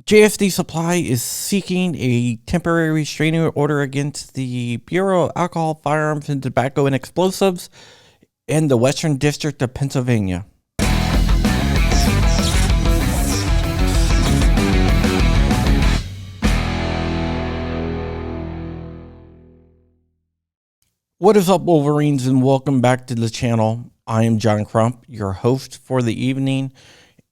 JSD Supply is seeking a temporary restraining order against the Bureau of Alcohol, Firearms, and Tobacco and Explosives in the Western District of Pennsylvania. What is up, Wolverines, and welcome back to the channel. I am John Crump, your host for the evening,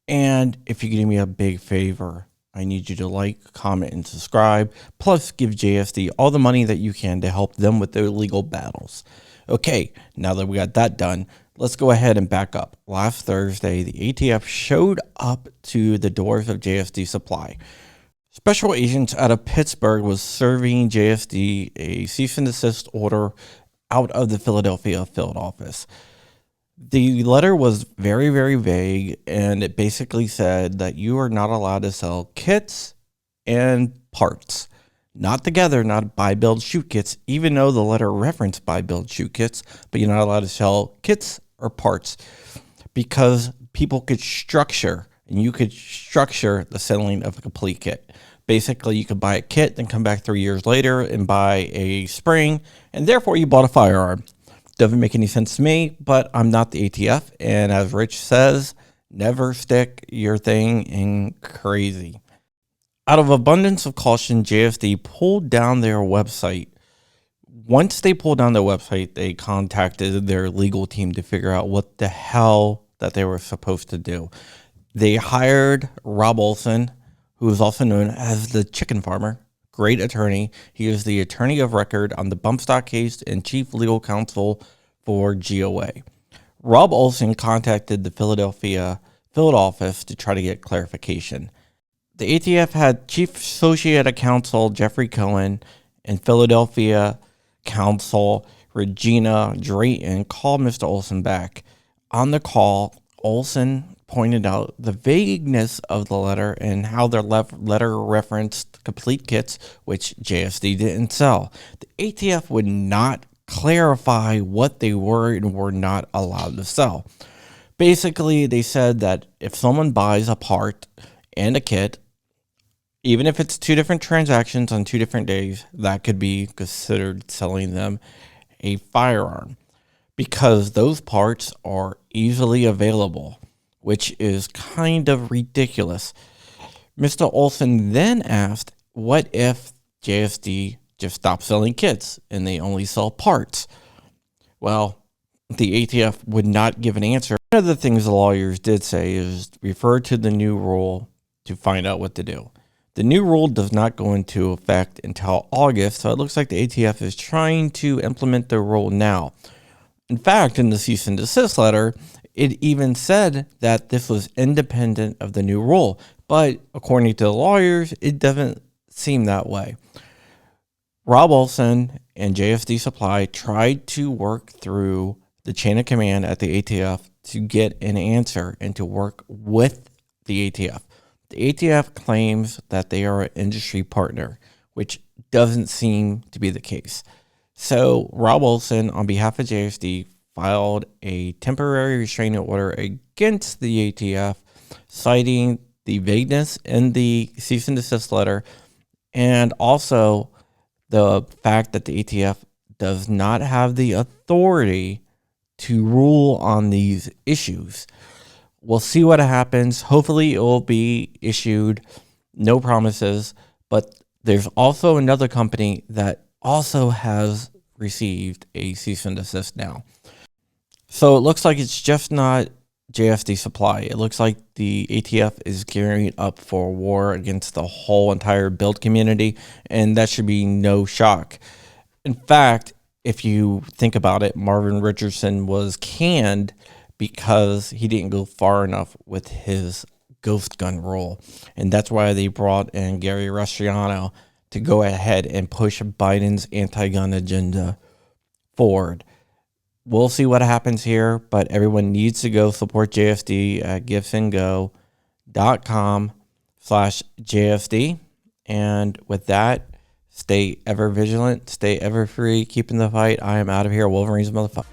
and if you could do me a big favor, I need you to like, comment, and subscribe, plus give JSD all the money that you can to help them with their legal battles. Okay, now that we got that done, let's go ahead and back up. Last Thursday, the ATF showed up to the doors of JSD Supply. Special agents out of Pittsburgh was serving JSD a cease-and-desist order out of the Philadelphia field office. The letter was very, very vague, and it basically said that you are not allowed to sell kits and parts. Not together, not buy, build, shoot kits, even though the letter referenced buy, build, shoot kits, but you're not allowed to sell kits or parts because people could structure, and you could structure the selling of a complete kit. Basically, you could buy a kit, then come back 3 years later and buy a spring, and therefore you bought a firearm. Doesn't make any sense to me, but I'm not the ATF, and as Rich says, never stick your thing in crazy. Out of abundance of caution, JSD pulled down their website. Once they pulled down their website, they contacted their legal team to figure out what the hell that they were supposed to do. They hired Rob Olson, who is also known as the Chicken Farmer. Great attorney. He is the attorney of record on the bump stock case and chief legal counsel for GOA. Rob Olson contacted the Philadelphia field office to try to get clarification. The ATF had Chief Associate Counsel Jeffrey Cohen and Philadelphia counsel Regina Drayton call Mr. Olson back. On the call, Olson pointed out the vagueness of the letter and how their letter referenced complete kits, which JSD didn't sell. The ATF would not clarify what they were and were not allowed to sell. Basically, they said that if someone buys a part and a kit, even if it's two different transactions on 2 different days, that could be considered selling them a firearm because those parts are easily available, which is kind of ridiculous. Mr. Olson then asked, what if JSD just stopped selling kits and they only sell parts? Well, the ATF would not give an answer. One of the things the lawyers did say is refer to the new rule to find out what to do. The new rule does not go into effect until August, so it looks like the ATF is trying to implement the rule now. In fact, in the cease and desist letter, it even said that this was independent of the new rule, but according to the lawyers, it doesn't seem that way. Rob Olson and JSD Supply tried to work through the chain of command at the ATF to get an answer and to work with the ATF. The ATF claims that they are an industry partner, which doesn't seem to be the case. So Rob Olson, on behalf of JSD, filed a temporary restraining order against the ATF, citing the vagueness in the cease and desist letter and also the fact that the ATF does not have the authority to rule on these issues. We'll see what happens. Hopefully it will be issued. No promises, but there's also another company that also has received a cease and desist now. So it looks like it's just not JSD Supply. It looks like the ATF is gearing up for a war against the whole entire build community, and that should be no shock. In fact, if you think about it, Marvin Richardson was canned because he didn't go far enough with his ghost gun rule, and that's why they brought in Gary Restraining to go ahead and push Biden's anti-gun agenda forward. We'll see what happens here, but everyone needs to go support JSD at giftsandgo.com/JSD. And with that, stay ever vigilant, stay ever free, keeping the fight. I am out of here. Wolverines, motherfucker.